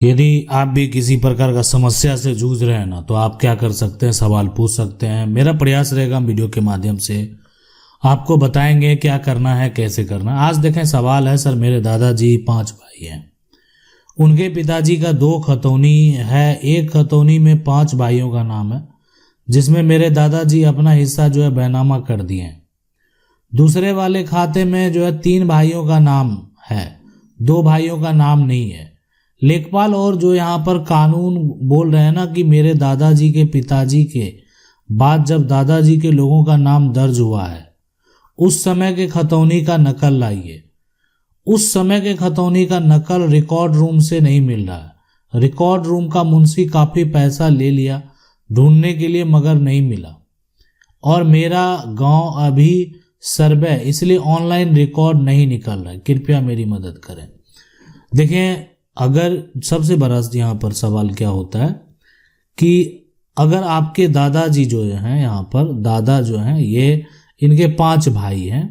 यदि आप भी किसी प्रकार का समस्या से जूझ रहे हैं ना, तो आप क्या कर सकते हैं, सवाल पूछ सकते हैं। मेरा प्रयास रहेगा वीडियो के माध्यम से आपको बताएंगे क्या करना है, कैसे करना है। आज देखें, सवाल है सर, मेरे दादाजी 5 भाई हैं, उनके पिताजी का 2 खतौनी है, एक खतौनी में 5 भाइयों का नाम है, जिसमें मेरे दादाजी अपना हिस्सा जो है बैनामा कर दिए हैं। दूसरे वाले खाते में जो है 3 भाइयों का नाम है, 2 भाइयों का नाम नहीं है। लेखपाल और जो यहाँ पर कानून बोल रहे हैं ना कि मेरे दादाजी के पिताजी के बाद जब दादाजी के लोगों का नाम दर्ज हुआ है, उस समय के खतौनी का नकल लाइए। उस समय के खतौनी का नकल रिकॉर्ड रूम से नहीं मिल रहा है। रिकॉर्ड रूम का मुंशी काफी पैसा ले लिया ढूंढने के लिए, मगर नहीं मिला। और मेरा गांव अभी सर्वे, इसलिए ऑनलाइन रिकॉर्ड नहीं निकल रहा है, कृपया मेरी मदद करें। देखें, अगर सबसे बड़ा यहाँ पर सवाल क्या होता है कि अगर आपके दादाजी जो हैं, यहाँ पर दादा जो हैं, ये इनके 5 भाई हैं,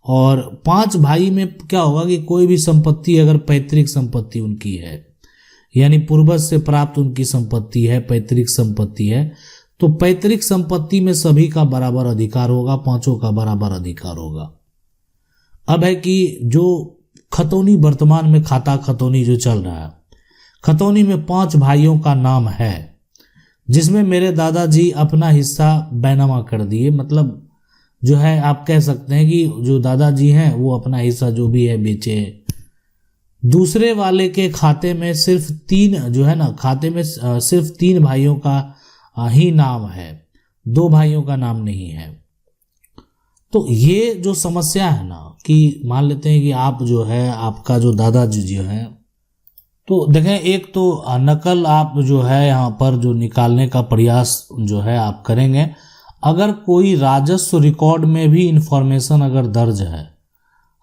और 5 भाई में क्या होगा कि कोई भी संपत्ति अगर पैतृक संपत्ति उनकी है, यानी पूर्वज से प्राप्त उनकी संपत्ति है, पैतृक संपत्ति है, तो पैतृक संपत्ति में सभी का बराबर अधिकार होगा, 5 का बराबर अधिकार होगा। अब है कि जो खतौनी वर्तमान में खाता खतौनी जो चल रहा है, खतौनी में 5 भाइयों का नाम है, जिसमें मेरे दादाजी अपना हिस्सा बैनामा कर दिए। मतलब जो है आप कह सकते हैं कि जो दादाजी हैं वो अपना हिस्सा जो भी है बेचे। दूसरे वाले के खाते में सिर्फ 3 जो है ना, खाते में सिर्फ 3 भाइयों का ही नाम है, 2 भाइयों का नाम नहीं है। तो ये जो समस्या है ना, कि मान लेते हैं कि आप जो है, आपका जो दादाजी जो है, तो देखें, एक तो नकल आप जो है यहाँ पर जो निकालने का प्रयास जो है आप करेंगे। अगर कोई राजस्व रिकॉर्ड में भी इंफॉर्मेशन अगर दर्ज है,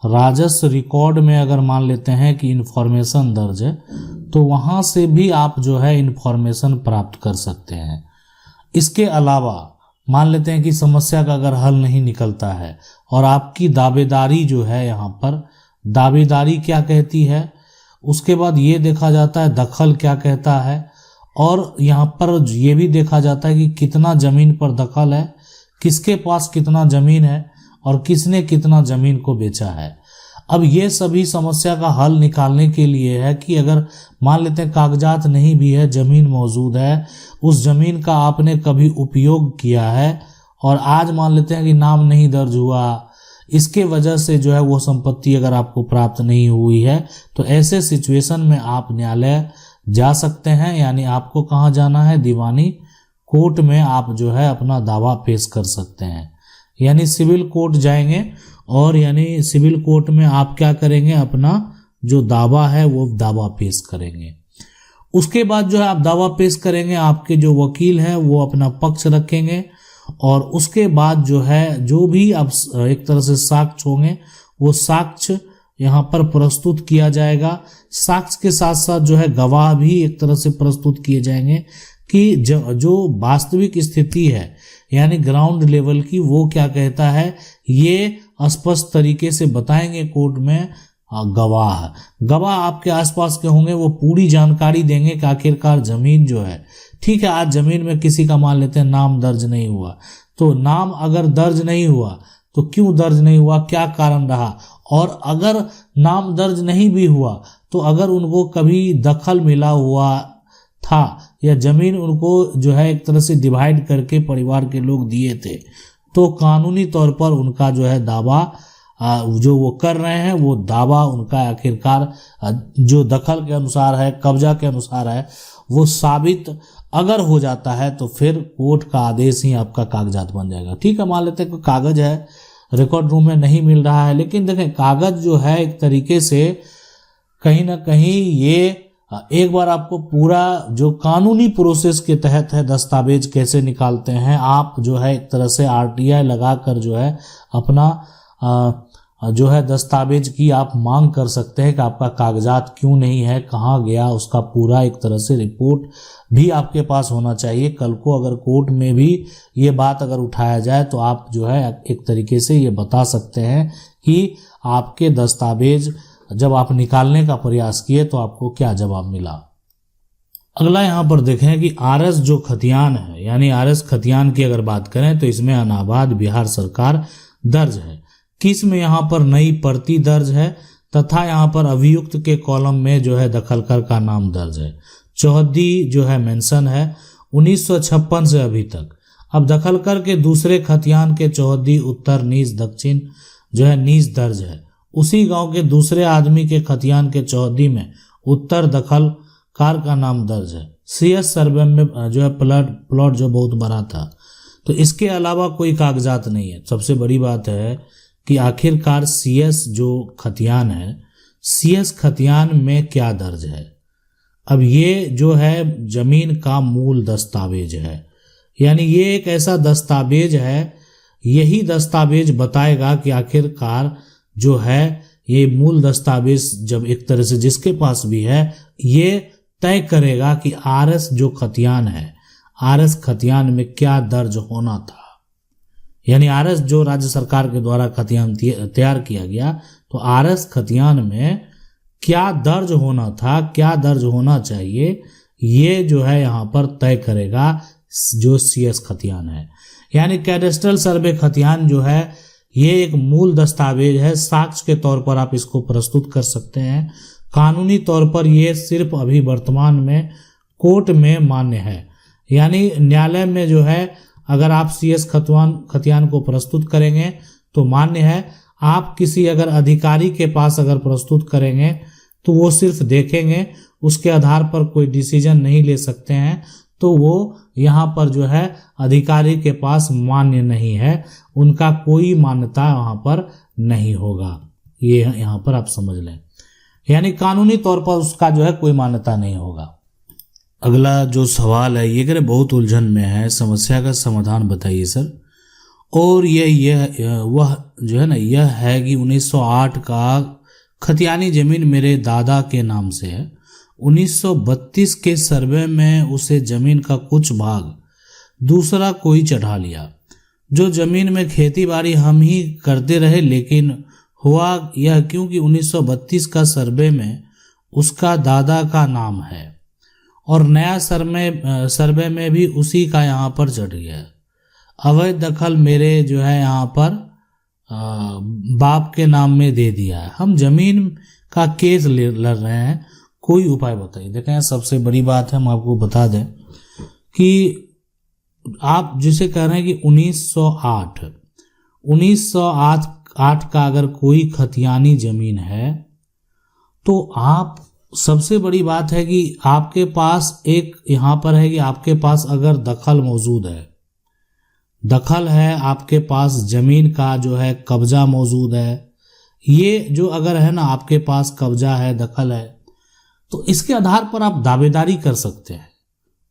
राजस्व रिकॉर्ड में अगर मान लेते हैं कि इंफॉर्मेशन दर्ज है, तो वहाँ से भी आप जो है इंफॉर्मेशन प्राप्त कर सकते हैं। इसके अलावा मान लेते हैं कि समस्या का अगर हल नहीं निकलता है और आपकी दावेदारी जो है, यहाँ पर दावेदारी क्या कहती है, उसके बाद ये देखा जाता है दखल क्या कहता है, और यहाँ पर ये भी देखा जाता है कि कितना जमीन पर दखल है, किसके पास कितना जमीन है और किसने कितना जमीन को बेचा है। अब ये सभी समस्या का हल निकालने के लिए है कि अगर मान लेते हैं कागजात नहीं भी है, जमीन मौजूद है, उस जमीन का आपने कभी उपयोग किया है और आज मान लेते हैं कि नाम नहीं दर्ज हुआ, इसके वजह से जो है वो संपत्ति अगर आपको प्राप्त नहीं हुई है, तो ऐसे सिचुएशन में आप न्यायालय जा सकते हैं। यानी आपको कहाँ जाना है, दीवानी कोर्ट में आप जो है अपना दावा पेश कर सकते हैं। यानी सिविल कोर्ट जाएंगे और यानी सिविल कोर्ट में आप क्या करेंगे, अपना जो दावा है वो दावा पेश करेंगे। उसके बाद जो है आप दावा पेश करेंगे, आपके जो वकील हैं वो अपना पक्ष रखेंगे, और उसके बाद जो है जो भी अब एक तरह से साक्ष्य होंगे वो साक्ष्य यहाँ पर प्रस्तुत किया जाएगा। साक्ष्य के साथ साथ जो है गवाह भी एक तरह से प्रस्तुत किए जाएंगे कि जो वास्तविक स्थिति है, यानी ग्राउंड लेवल की, वो क्या कहता है, ये स्पष्ट तरीके से बताएंगे कोर्ट में गवाह आपके आसपास के होंगे, वो पूरी जानकारी देंगे कि आखिरकार जमीन जो है, ठीक है, आज जमीन में किसी का मान लेते हैं नाम दर्ज नहीं हुआ, तो नाम अगर दर्ज नहीं हुआ तो क्यों दर्ज नहीं हुआ, क्या कारण रहा, और अगर नाम दर्ज नहीं भी हुआ तो अगर उनको कभी दखल मिला हुआ था या जमीन उनको जो है एक तरह से डिवाइड करके परिवार के लोग दिए थे, तो कानूनी तौर पर उनका जो है दावा जो वो कर रहे हैं, वो दावा उनका आखिरकार जो दखल के अनुसार है, कब्जा के अनुसार है, वो साबित अगर हो जाता है तो फिर कोर्ट का आदेश ही आपका कागजात बन जाएगा। ठीक है, मान लेते हैं कि कागज है, रिकॉर्ड रूम में नहीं मिल रहा है, लेकिन देखें कागज जो है एक तरीके से कहीं ना कहीं ये एक बार आपको पूरा जो कानूनी प्रोसेस के तहत है, दस्तावेज कैसे निकालते हैं, आप जो है एक तरह से RTI लगाकर जो है अपना जो है दस्तावेज की आप मांग कर सकते हैं कि आपका कागजात क्यों नहीं है, कहाँ गया, उसका पूरा एक तरह से रिपोर्ट भी आपके पास होना चाहिए। कल को अगर कोर्ट में भी ये बात अगर उठाया जाए तो आप जो है एक तरीके से ये बता सकते हैं कि आपके दस्तावेज जब आप निकालने का प्रयास किए तो आपको क्या जवाब मिला। अगला यहाँ पर देखें कि आरएस जो खतियान है, यानी आरएस खतियान की अगर बात करें तो इसमें अनाबाद बिहार सरकार दर्ज है। किस में यहाँ पर नई प्रति दर्ज है तथा यहाँ पर अभियुक्त के कॉलम में जो है दखलकर का नाम दर्ज है। चौहद्दी जो है मेंशन है 1956 से अभी तक। अब दखलकर के दूसरे खतियान के चौहद्दी उत्तर नीच दक्षिण जो है नीच दर्ज है। उसी गांव के दूसरे आदमी के खतियान के चौहद्दी में उत्तर दखलकार का नाम दर्ज है। सीएस सर्वे में जो है प्लॉट जो बहुत बड़ा था। तो इसके अलावा कोई कागजात नहीं है। सबसे बड़ी बात है कि आखिरकार सीएस जो खतियान है, सीएस खतियान में क्या दर्ज है। अब ये जो है जमीन का मूल दस्तावेज है, यानी ये एक ऐसा दस्तावेज है, यही दस्तावेज बताएगा कि आखिरकार जो है ये मूल दस्तावेज जब एक तरह से जिसके पास भी है, ये तय करेगा कि आरएस जो खतियान है, आरएस खतियान में क्या दर्ज होना था। यानी आरएस जो राज्य सरकार के द्वारा खतियान तैयार किया गया, तो आरएस खतियान में क्या दर्ज होना था, क्या दर्ज होना चाहिए, ये जो है यहाँ पर तय करेगा जो सीएस खतियान है। यानी कैडेस्ट्रल सर्वे खतियान जो है ये एक मूल दस्तावेज है। साक्ष्य के तौर पर आप इसको प्रस्तुत कर सकते हैं। कानूनी तौर पर ये सिर्फ अभी वर्तमान में कोर्ट में मान्य है, यानी न्यायालय में जो है अगर आप सीएस खतियान को प्रस्तुत करेंगे तो मान्य है। आप किसी अगर अधिकारी के पास अगर प्रस्तुत करेंगे तो वो सिर्फ देखेंगे, उसके आधार पर कोई डिसीजन नहीं ले सकते हैं, तो वो यहाँ पर जो है अधिकारी के पास मान्य नहीं है, उनका कोई मान्यता वहाँ पर नहीं होगा। ये यहाँ पर आप समझ लें, यानी कानूनी तौर पर उसका जो है कोई मान्यता नहीं होगा। अगला जो सवाल है ये कह रहे बहुत उलझन में है, समस्या का समाधान बताइए सर। और वह जो है ना यह है कि 1908 का खतियानी जमीन मेरे दादा के नाम से है। 1932 के सर्वे में उसे जमीन का कुछ भाग दूसरा कोई चढ़ा लिया। जो जमीन में खेती बाड़ी हम ही करते रहे, लेकिन हुआ यह क्योंकि 1932 का सर्वे में उसका दादा का नाम है और नया सर्वे में भी उसी का यहाँ पर चढ़ गया। अवैध दखल मेरे जो है यहाँ पर बाप के नाम में दे दिया है। हम जमीन का केस लड़ रहे हैं, कोई उपाय बताइए। देखें सबसे बड़ी बात है, हम आपको बता दें कि आप जिसे कह रहे हैं कि 1908 का अगर कोई खतियानी जमीन है तो आप सबसे बड़ी बात है कि आपके पास एक यहाँ पर है कि आपके पास अगर दखल मौजूद है, दखल है, आपके पास जमीन का जो है कब्जा मौजूद है, ये जो अगर है ना आपके पास कब्जा है, दखल है, तो इसके आधार पर आप दावेदारी कर सकते हैं।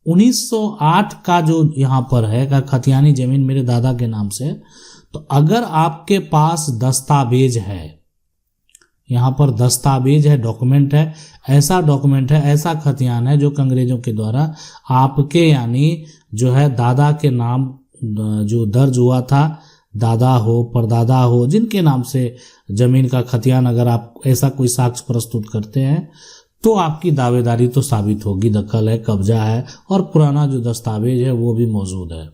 1908 का जो यहाँ पर है का खतियानी जमीन मेरे दादा के नाम से, तो अगर आपके पास दस्तावेज है, यहाँ पर दस्तावेज है, डॉक्यूमेंट है, ऐसा डॉक्यूमेंट है, ऐसा खतियान है जो अंग्रेजों के द्वारा आपके यानी जो है दादा के नाम जो दर्ज हुआ था, दादा हो परदादा हो जिनके नाम से जमीन का खतियान, अगर आप ऐसा कोई साक्ष्य प्रस्तुत करते हैं तो आपकी दावेदारी तो साबित होगी, दखल है, कब्जा है और पुराना जो दस्तावेज है वो भी मौजूद है।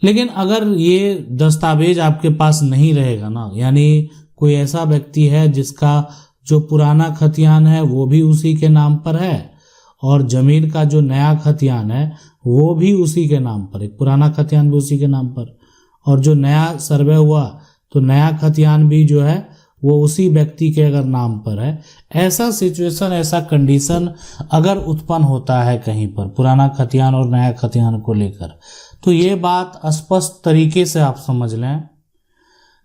लेकिन अगर ये दस्तावेज आपके पास नहीं रहेगा ना, यानी कोई ऐसा व्यक्ति है जिसका जो पुराना खतियान है वो भी उसी के नाम पर है और जमीन का जो नया खतियान है वो भी उसी के नाम पर, एक पुराना खतियान भी उसी के नाम पर, और जो नया सर्वे हुआ तो नया खतियान भी जो है वो उसी व्यक्ति के अगर नाम पर है, ऐसा सिचुएशन, ऐसा कंडीशन अगर उत्पन्न होता है कहीं पर पुराना खतियान और नया खतियान को लेकर, तो ये बात स्पष्ट तरीके से आप समझ लें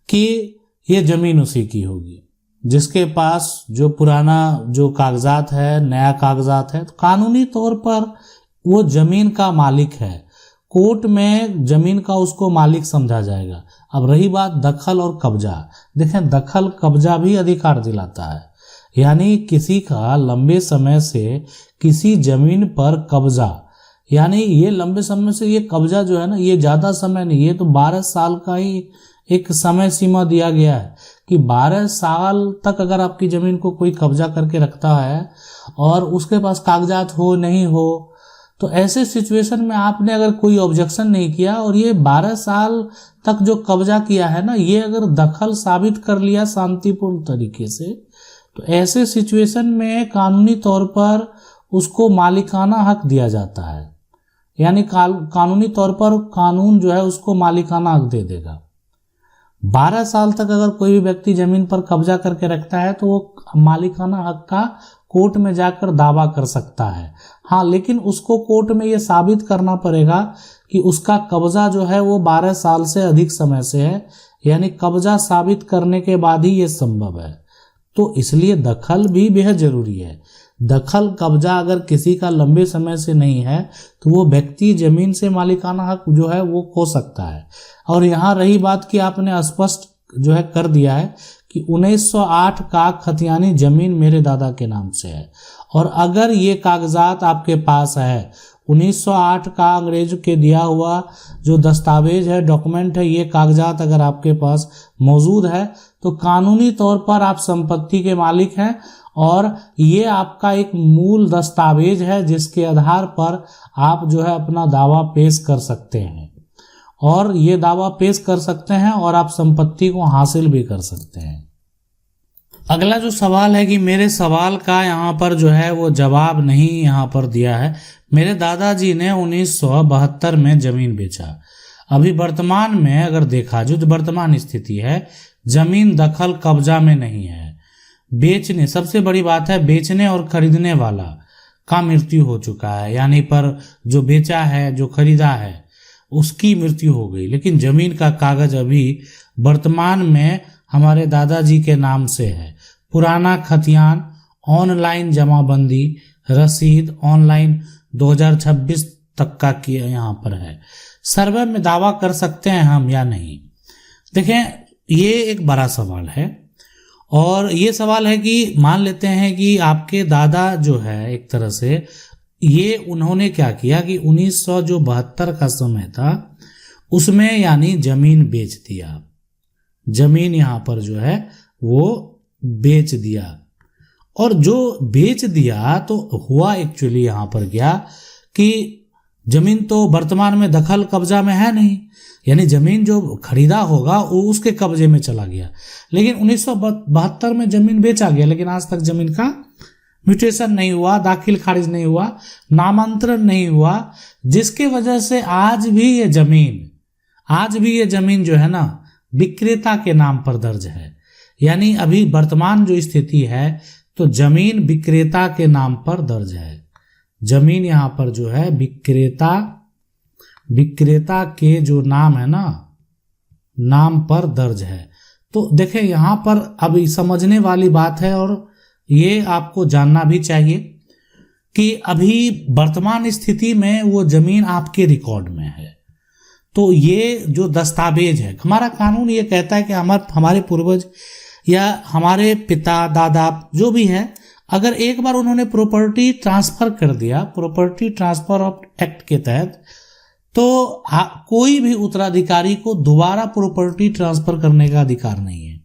कि ये जमीन उसी की होगी जिसके पास जो पुराना जो कागजात है, नया कागजात है, तो कानूनी तौर पर वो जमीन का मालिक है। कोर्ट में जमीन का उसको मालिक समझा जाएगा। अब रही बात दखल और कब्जा, देखें दखल कब्जा भी अधिकार दिलाता है, यानी किसी का लंबे समय से किसी जमीन पर कब्जा, यानी ये लंबे समय से ये कब्जा जो है ना, ये ज़्यादा समय नहीं, ये तो 12 साल का ही एक समय सीमा दिया गया है कि 12 साल तक अगर आपकी ज़मीन को कोई कब्जा करके रखता है और उसके पास कागजात हो नहीं हो, तो ऐसे सिचुएशन में आपने अगर कोई ऑब्जेक्शन नहीं किया और ये 12 साल तक जो कब्जा किया है ना, ये अगर दखल साबित कर लिया शांतिपूर्ण तरीके से, तो ऐसे सिचुएशन में कानूनी तौर पर उसको मालिकाना हक दिया जाता है। यानी कानूनी तौर पर कानून जो है उसको मालिकाना हक दे देगा। 12 साल तक अगर कोई भी व्यक्ति जमीन पर कब्जा करके रखता है तो वो मालिकाना हक का कोर्ट में जाकर दावा कर सकता है। हाँ, लेकिन उसको कोर्ट में ये साबित करना पड़ेगा कि उसका कब्जा जो है वो 12 साल से अधिक समय से है, यानी कब्जा साबित करने के बाद ही ये संभव है। तो इसलिए दखल भी बेहद जरूरी है। दखल कब्जा अगर किसी का लंबे समय से नहीं है तो वो व्यक्ति जमीन से मालिकाना हक जो है वो खो सकता है। और यहाँ रही बात कि आपने स्पष्ट जो है कर दिया है कि 1908 का खतियानी जमीन मेरे दादा के नाम से है, और अगर ये कागजात आपके पास है, 1908 का अंग्रेज के दिया हुआ जो दस्तावेज है, डॉक्यूमेंट है, ये कागजात अगर आपके पास मौजूद है तो कानूनी तौर पर आप संपत्ति के मालिक हैं, और ये आपका एक मूल दस्तावेज है जिसके आधार पर आप जो है अपना दावा पेश कर सकते हैं, और ये दावा पेश कर सकते हैं और आप संपत्ति को हासिल भी कर सकते हैं। अगला जो सवाल है कि मेरे सवाल का यहाँ पर जो है वो जवाब नहीं यहाँ पर दिया है। मेरे दादाजी ने 1972 में जमीन बेचा। अभी वर्तमान में अगर देखा जो वर्तमान स्थिति है, जमीन दखल कब्जा में नहीं है। बेचने, सबसे बड़ी बात है, बेचने और खरीदने वाला का मृत्यु हो चुका है, यानी पर जो बेचा है, जो खरीदा है, उसकी मृत्यु हो गई, लेकिन जमीन का कागज अभी वर्तमान में हमारे दादाजी के नाम से है। पुराना खतियान, ऑनलाइन जमाबंदी, रसीद ऑनलाइन 2026 तक का किया यहाँ पर है। सर्वे में दावा कर सकते हैं हम या नहीं? देखें, ये एक बड़ा सवाल है, और ये सवाल है कि मान लेते हैं कि आपके दादा जो है एक तरह से ये उन्होंने क्या किया कि 1972 का समय था उसमें यानी जमीन बेच दिया। जमीन यहाँ पर जो है वो बेच दिया, और जो बेच दिया तो हुआ एक्चुअली यहाँ पर क्या कि जमीन तो वर्तमान में दखल कब्जा में है नहीं, यानी जमीन जो खरीदा होगा वो उसके कब्जे में चला गया। लेकिन 1972 में जमीन बेचा गया, लेकिन आज तक जमीन का म्यूटेशन नहीं हुआ, दाखिल खारिज नहीं हुआ, नामांतरण नहीं हुआ, जिसके वजह से आज भी ये जमीन जो है ना विक्रेता के नाम पर दर्ज है। यानी अभी वर्तमान जो स्थिति है तो जमीन विक्रेता के नाम पर दर्ज है। जमीन यहाँ पर जो है विक्रेता के जो नाम है ना, नाम पर दर्ज है। तो देखें यहाँ पर अभी समझने वाली बात है, और ये आपको जानना भी चाहिए कि अभी वर्तमान स्थिति में वो जमीन आपके रिकॉर्ड में है। तो ये जो दस्तावेज है, हमारा कानून ये कहता है कि हमारे पूर्वज या हमारे पिता दादा जो भी है, अगर एक बार उन्होंने प्रॉपर्टी ट्रांसफर कर दिया, प्रॉपर्टी ट्रांसफर ऑफ एक्ट के तहत, तो कोई भी उत्तराधिकारी को दोबारा प्रॉपर्टी ट्रांसफर करने का अधिकार नहीं है।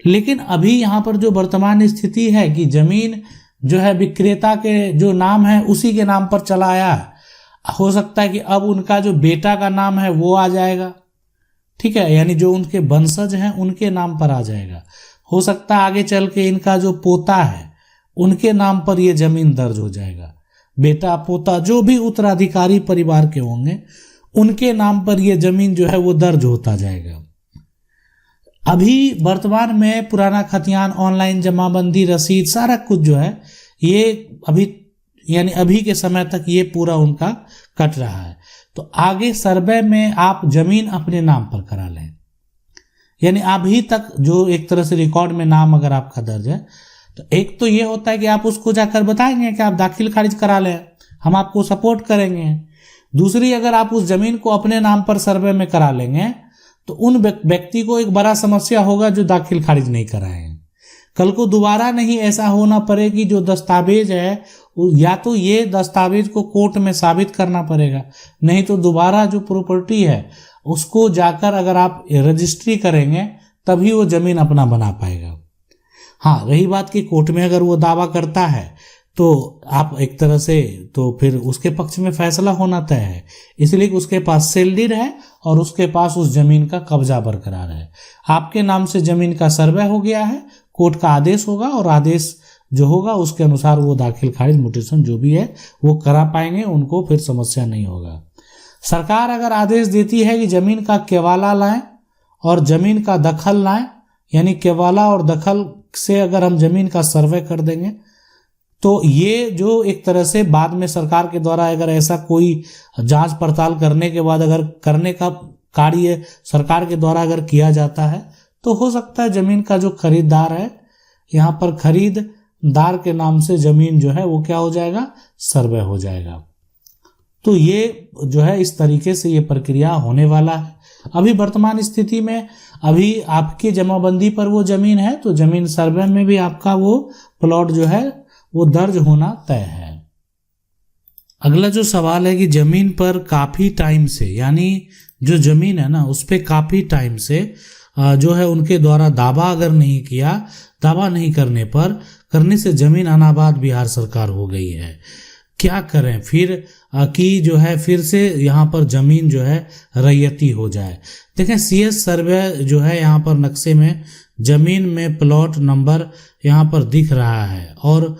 लेकिन अभी यहाँ पर जो वर्तमान स्थिति है कि जमीन जो है विक्रेता के जो नाम है उसी के नाम पर चला आया है। हो सकता है कि अब उनका जो बेटा का नाम है वो आ जाएगा, ठीक है, यानी जो उनके वंशज हैं उनके नाम पर आ जाएगा। हो सकता है आगे चल के इनका जो पोता है उनके नाम पर ये जमीन दर्ज हो जाएगा। बेटा पोता जो भी उत्तराधिकारी परिवार के होंगे उनके नाम पर ये जमीन जो है वो दर्ज होता जाएगा। अभी वर्तमान में पुराना खतियान, ऑनलाइन जमाबंदी, रसीद, सारा कुछ जो है ये अभी के समय तक ये पूरा उनका कट रहा है। तो आगे सर्वे में आप जमीन अपने नाम पर करा लें, यानी अभी तक जो एक तरह से रिकॉर्ड में नाम अगर आपका दर्ज है, तो एक तो ये होता है कि आप उसको जाकर बताएंगे कि आप दाखिल खारिज करा लें, हम आपको सपोर्ट करेंगे। दूसरी, अगर आप उस जमीन को अपने नाम पर सर्वे में करा लेंगे तो उन व्यक्ति को एक बड़ा समस्या होगा जो दाखिल खारिज नहीं कराए। कल को दोबारा नहीं ऐसा होना पड़े कि जो दस्तावेज है या तो ये दस्तावेज को कोर्ट में साबित करना पड़ेगा, नहीं तो दोबारा जो प्रॉपर्टी है उसको जाकर अगर आप रजिस्ट्री करेंगे तभी वो जमीन अपना बना पाएगा। हाँ, रही बात कि कोर्ट में अगर वो दावा करता है तो आप एक तरह से तो फिर उसके पक्ष में फैसला होना तय है, इसलिए कि उसके पास सेल डीड है और उसके पास उस जमीन का कब्जा बरकरार है। आपके नाम से जमीन का सर्वे हो गया है, कोर्ट का आदेश होगा और आदेश जो होगा उसके अनुसार वो दाखिल खारिज म्यूटेशन जो भी है वो करा पाएंगे, उनको फिर समस्या नहीं होगा। सरकार अगर आदेश देती है कि जमीन का केवाला लाएं और जमीन का दखल लाएं, यानी केवाला और दखल से अगर हम जमीन का सर्वे कर देंगे तो ये जो एक तरह से बाद में सरकार के द्वारा अगर ऐसा कोई जांच पड़ताल करने के बाद अगर करने का कार्य सरकार के द्वारा अगर किया जाता है तो हो सकता है जमीन का जो खरीदार है यहाँ पर खरीददार के नाम से जमीन जो है वो क्या हो जाएगा, सर्वे हो जाएगा। तो ये जो है इस तरीके से ये प्रक्रिया होने वाला है। अभी वर्तमान स्थिति में अभी आपकी जमाबंदी पर वो जमीन है तो जमीन सर्वे में भी आपका वो प्लॉट जो है वो दर्ज होना तय है। अगला जो सवाल है कि जमीन पर काफी टाइम से, यानी जो जमीन है ना उस पे काफी टाइम से जो है उनके द्वारा दावा अगर नहीं किया, दावा नहीं करने से जमीन अनाबाद बिहार सरकार हो गई है, क्या करें फिर कि जो है फिर से यहाँ पर जमीन जो है रैयती हो जाए। देखें CS सर्वे जो है यहाँ पर नक्शे में जमीन में प्लॉट नंबर यहाँ पर दिख रहा है और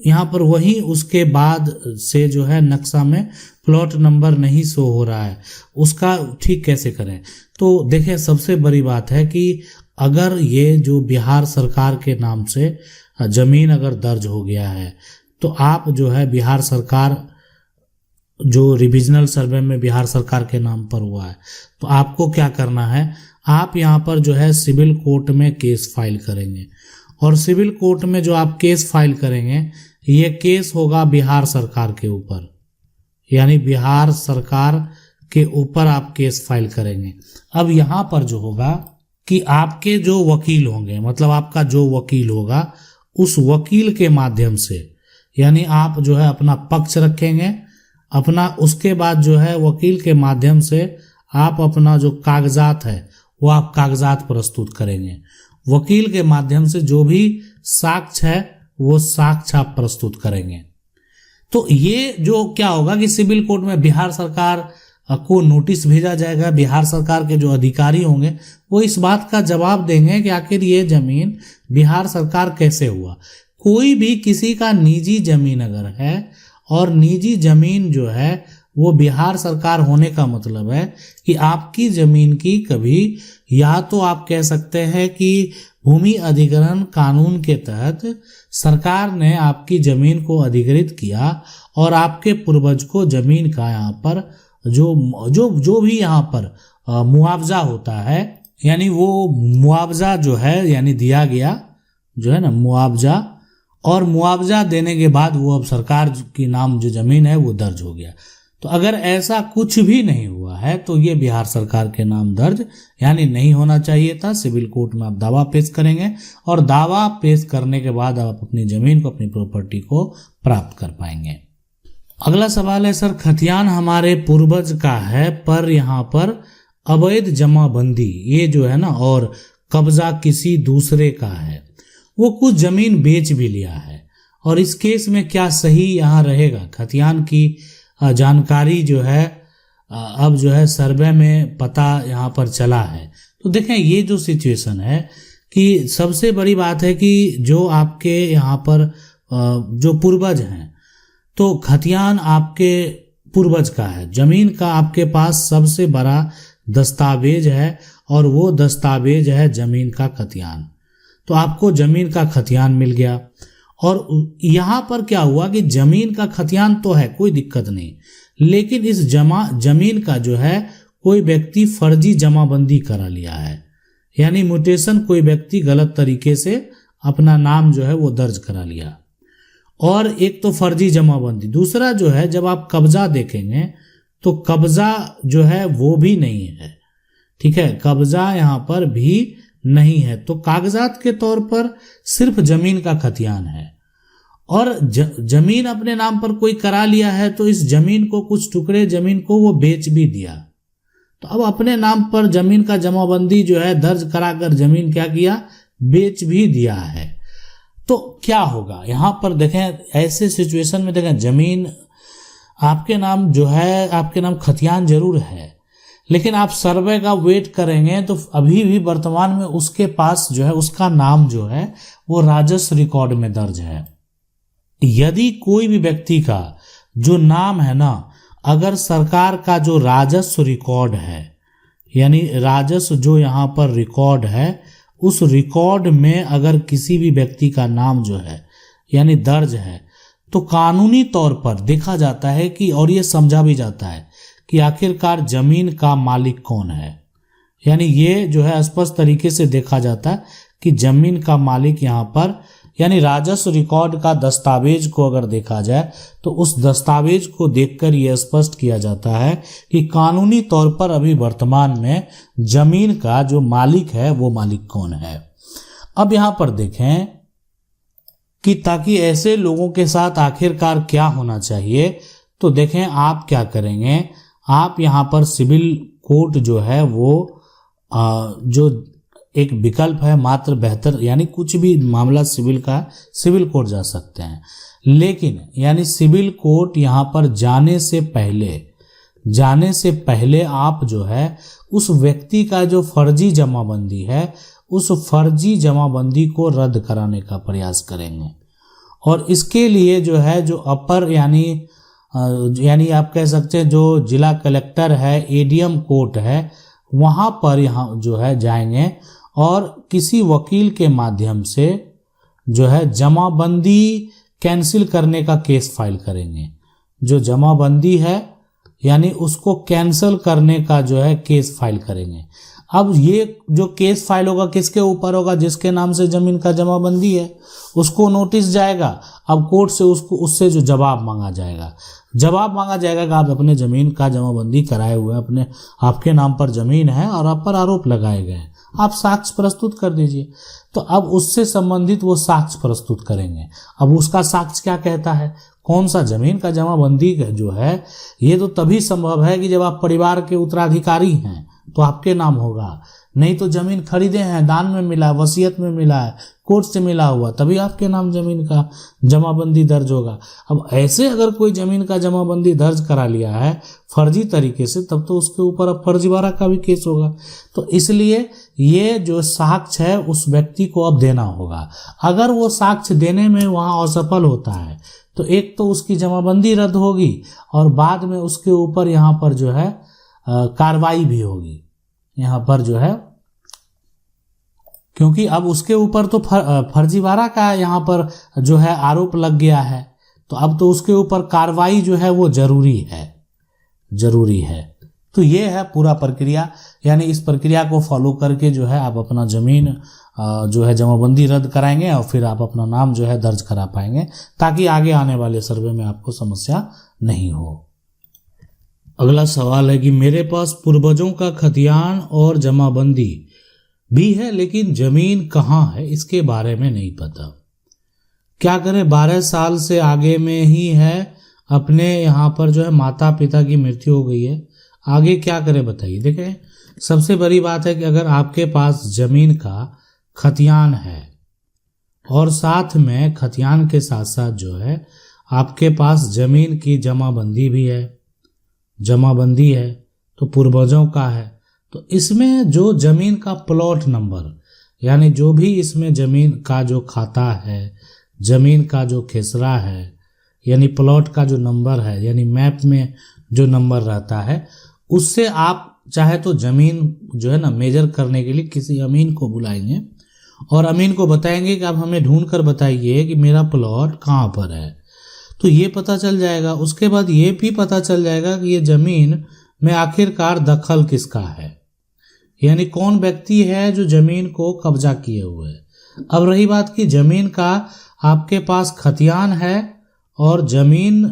यहाँ पर वहीं उसके बाद से जो है नक्शा में प्लॉट नंबर नहीं शो हो रहा है, उसका ठीक कैसे करें। तो देखें सबसे बड़ी बात है कि अगर ये जो बिहार सरकार के नाम से जमीन अगर दर्ज हो गया है तो आप जो है बिहार सरकार जो रिविजनल सर्वे में बिहार सरकार के नाम पर हुआ है तो आपको क्या करना है, आप यहाँ पर जो है सिविल कोर्ट में केस फाइल करेंगे और सिविल कोर्ट में जो आप केस फाइल करेंगे ये केस होगा बिहार सरकार के ऊपर, यानी बिहार सरकार के ऊपर आप केस फाइल करेंगे। अब यहाँ पर जो होगा कि आपके जो वकील होंगे, मतलब आपका जो वकील होगा उस वकील के माध्यम से, यानी आप जो है अपना पक्ष रखेंगे अपना, उसके बाद जो है वकील के माध्यम से आप अपना जो कागजात है वो आप कागजात प्रस्तुत करेंगे। वकील के माध्यम से जो भी साक्ष्य है वो साक्ष्य आप प्रस्तुत करेंगे। तो ये जो क्या होगा कि सिविल कोर्ट में बिहार सरकार को नोटिस भेजा जाएगा। बिहार सरकार के जो अधिकारी होंगे वो इस बात का जवाब देंगे कि आखिर ये जमीन बिहार सरकार कैसे हुआ। कोई भी किसी का निजी जमीन अगर है और निजी जमीन जो है वो बिहार सरकार होने का मतलब है कि आपकी जमीन की कभी, या तो आप कह सकते हैं कि भूमि अधिग्रहण कानून के तहत सरकार ने आपकी जमीन को अधिग्रहित किया और आपके पूर्वज को जमीन का यहाँ पर जो भी यहाँ पर मुआवजा होता है, यानी वो मुआवजा जो है यानी दिया गया जो है ना मुआवजा, और मुआवजा देने के बाद वो अब सरकार की नाम जो जमीन है वो दर्ज हो गया। तो अगर ऐसा कुछ भी नहीं हुआ है तो ये बिहार सरकार के नाम दर्ज यानी नहीं होना चाहिए था। सिविल कोर्ट में आप दावा पेश करेंगे और दावा पेश करने के बाद आप अपनी जमीन को, अपनी प्रॉपर्टी को प्राप्त कर पाएंगे। अगला सवाल है सर, खतियान हमारे पूर्वज का है पर यहाँ पर अवैध जमाबंदी ये जो है ना और कब्जा किसी दूसरे का है, वो कुछ जमीन बेच भी लिया है और इस केस में क्या सही यहाँ रहेगा। खतियान की जानकारी जो है अब जो है सर्वे में पता यहाँ पर चला है। तो देखें ये जो सिचुएशन है कि सबसे बड़ी बात है कि जो आपके यहाँ पर जो पूर्वज हैं तो खतियान आपके पूर्वज का है, जमीन का आपके पास सबसे बड़ा दस्तावेज है और वो दस्तावेज है जमीन का खतियान। तो आपको जमीन का खतियान मिल गया और यहाँ पर क्या हुआ कि जमीन का खतियान तो है, कोई दिक्कत नहीं, लेकिन इस जमीन का जो है कोई व्यक्ति फर्जी जमाबंदी करा लिया है, यानी म्यूटेशन, कोई व्यक्ति गलत तरीके से अपना नाम जो है वो दर्ज करा लिया। और एक तो फर्जी जमाबंदी, दूसरा जो है जब आप कब्जा देखेंगे तो कब्जा जो है वो भी नहीं है, ठीक है, कब्जा यहाँ पर भी नहीं है। तो कागजात के तौर पर सिर्फ जमीन का खतियान है और जमीन अपने नाम पर कोई करा लिया है तो इस जमीन को, कुछ टुकड़े जमीन को वो बेच भी दिया। तो अब अपने नाम पर जमीन का जमाबंदी जो है दर्ज कराकर जमीन क्या किया, बेच भी दिया है। तो क्या होगा यहाँ पर देखें, ऐसे सिचुएशन में देखें जमीन आपके नाम जो है, आपके नाम खतियान जरूर है, लेकिन आप सर्वे का वेट करेंगे तो अभी भी वर्तमान में उसके पास जो है उसका नाम जो है वो राजस्व रिकॉर्ड में दर्ज है। यदि कोई भी व्यक्ति का जो नाम है ना, अगर सरकार का जो राजस्व रिकॉर्ड है, यानी राजस्व जो यहाँ पर रिकॉर्ड है, उस रिकॉर्ड में अगर किसी भी व्यक्ति का नाम जो है यानी दर्ज है, तो कानूनी तौर पर देखा जाता है कि, और ये समझा भी जाता है कि आखिरकार जमीन का मालिक कौन है। यानी ये जो है स्पष्ट तरीके से देखा जाता है कि जमीन का मालिक यहाँ पर, यानी राजस्व रिकॉर्ड का दस्तावेज को अगर देखा जाए तो उस दस्तावेज को देखकर यह स्पष्ट किया जाता है कि कानूनी तौर पर अभी वर्तमान में जमीन का जो मालिक है वो मालिक कौन है। अब यहाँ पर देखें कि ताकि ऐसे लोगों के साथ आखिरकार क्या होना चाहिए, तो देखें आप क्या करेंगे, आप यहाँ पर सिविल कोर्ट जो है वो जो एक विकल्प है मात्र बेहतर, यानी कुछ भी मामला सिविल का सिविल कोर्ट जा सकते हैं, लेकिन यानी सिविल कोर्ट यहाँ पर जाने से पहले आप जो है उस व्यक्ति का जो फर्जी जमाबंदी है उस फर्जी जमाबंदी को रद्द कराने का प्रयास करेंगे। और इसके लिए जो है जो अपर यानी आप कह सकते हैं जो जिला कलेक्टर है, एडीएम कोर्ट है, वहाँ पर यहाँ जो है जाएंगे और किसी वकील के माध्यम से जो है जमाबंदी कैंसिल करने का केस फाइल करेंगे। जो जमाबंदी है यानी उसको कैंसिल करने का जो है केस फाइल करेंगे। अब ये जो केस फाइल होगा किसके ऊपर होगा, जिसके नाम से जमीन का जमाबंदी है उसको नोटिस जाएगा। अब कोर्ट से उससे जो जवाब मांगा जाएगा कि आप अपने जमीन का जमाबंदी कराए हुए हैं, आपके नाम पर जमीन है और आप पर आरोप लगाए गए हैं, आप साक्ष्य प्रस्तुत कर दीजिए। तो अब उससे संबंधित वो साक्ष्य प्रस्तुत करेंगे। अब उसका साक्ष्य क्या कहता है, कौन सा जमीन का जमाबंदी जो है ये तो तभी संभव है कि जब आप परिवार के उत्तराधिकारी हैं तो आपके नाम होगा, नहीं तो जमीन खरीदे हैं, दान में मिला, वसीयत में मिला है, कोर्ट से मिला हुआ, तभी आपके नाम जमीन का जमाबंदी दर्ज होगा। अब ऐसे अगर कोई जमीन का जमाबंदी दर्ज करा लिया है फर्जी तरीके से, तब तो उसके ऊपर अब फर्जीवाड़ा का भी केस होगा। तो इसलिए ये जो साक्ष्य है उस व्यक्ति को अब देना होगा। अगर वो साक्ष्य देने में वहाँ असफल होता है तो एक तो उसकी जमाबंदी रद्द होगी और बाद में उसके ऊपर यहाँ पर जो है कार्रवाई भी होगी यहाँ पर जो है, क्योंकि अब उसके ऊपर तो फर्जीवाड़ा का यहाँ पर जो है आरोप लग गया है, तो अब तो उसके ऊपर कार्रवाई जो है वो जरूरी है। तो ये है पूरा प्रक्रिया, यानी इस प्रक्रिया को फॉलो करके जो है आप अपना जमीन जो है जमाबंदी रद्द कराएंगे और फिर आप अपना नाम जो है दर्ज करा पाएंगे, ताकि आगे आने वाले सर्वे में आपको समस्या नहीं हो। अगला सवाल है कि मेरे पास पूर्वजों का खतियान और जमाबंदी भी है लेकिन जमीन कहाँ है इसके बारे में नहीं पता, क्या करें। 12 साल से आगे में ही है, अपने यहाँ पर जो है माता पिता की मृत्यु हो गई है, आगे क्या करें बताइए। देखें सबसे बड़ी बात है कि अगर आपके पास जमीन का खतियान है और साथ में खतियान के साथ साथ जो है आपके पास जमीन की जमाबंदी है तो पूर्वजों का है, तो इसमें जो जमीन का प्लॉट नंबर, यानी जो भी इसमें जमीन का जो खाता है, जमीन का जो खेसरा है, यानी प्लॉट का जो नंबर है, यानी मैप में जो नंबर रहता है, उससे आप चाहे तो जमीन जो है ना मेजर करने के लिए किसी अमीन को बुलाएंगे और अमीन को बताएंगे कि आप हमें ढूंढ कर बताइए कि मेरा प्लॉट कहाँ पर है, तो ये पता चल जाएगा। उसके बाद ये भी पता चल जाएगा कि ये जमीन में आखिरकार दखल किसका है, यानी कौन व्यक्ति है जो जमीन को कब्जा किए हुए है। अब रही बात कि जमीन का आपके पास खतियान है और जमीन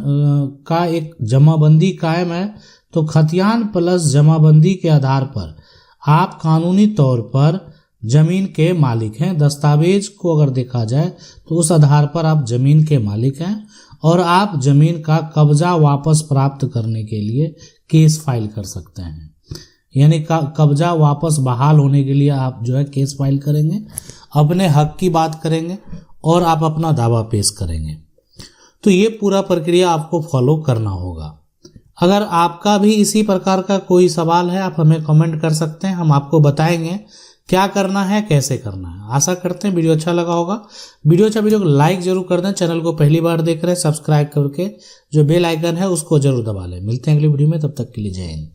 का एक जमाबंदी कायम है, तो खतियान प्लस जमाबंदी के आधार पर आप कानूनी तौर पर जमीन के मालिक हैं। दस्तावेज को अगर देखा जाए तो उस आधार पर आप जमीन के मालिक हैं और आप जमीन का कब्जा वापस प्राप्त करने के लिए केस फाइल कर सकते हैं। यानी कब्जा वापस बहाल होने के लिए आप जो है केस फाइल करेंगे, अपने हक की बात करेंगे और आप अपना दावा पेश करेंगे। तो ये पूरा प्रक्रिया आपको फॉलो करना होगा। अगर आपका भी इसी प्रकार का कोई सवाल है, आप हमें कमेंट कर सकते हैं, हम आपको बताएंगे क्या करना है, कैसे करना है। आशा करते हैं वीडियो अच्छा लगा होगा। वीडियो को लाइक जरूर कर दें। चैनल को पहली बार देख रहे हैं, सब्सक्राइब करके जो बेल आइकन है उसको जरूर दबा लें। मिलते हैं अगली वीडियो में, तब तक के लिए जय हिंद।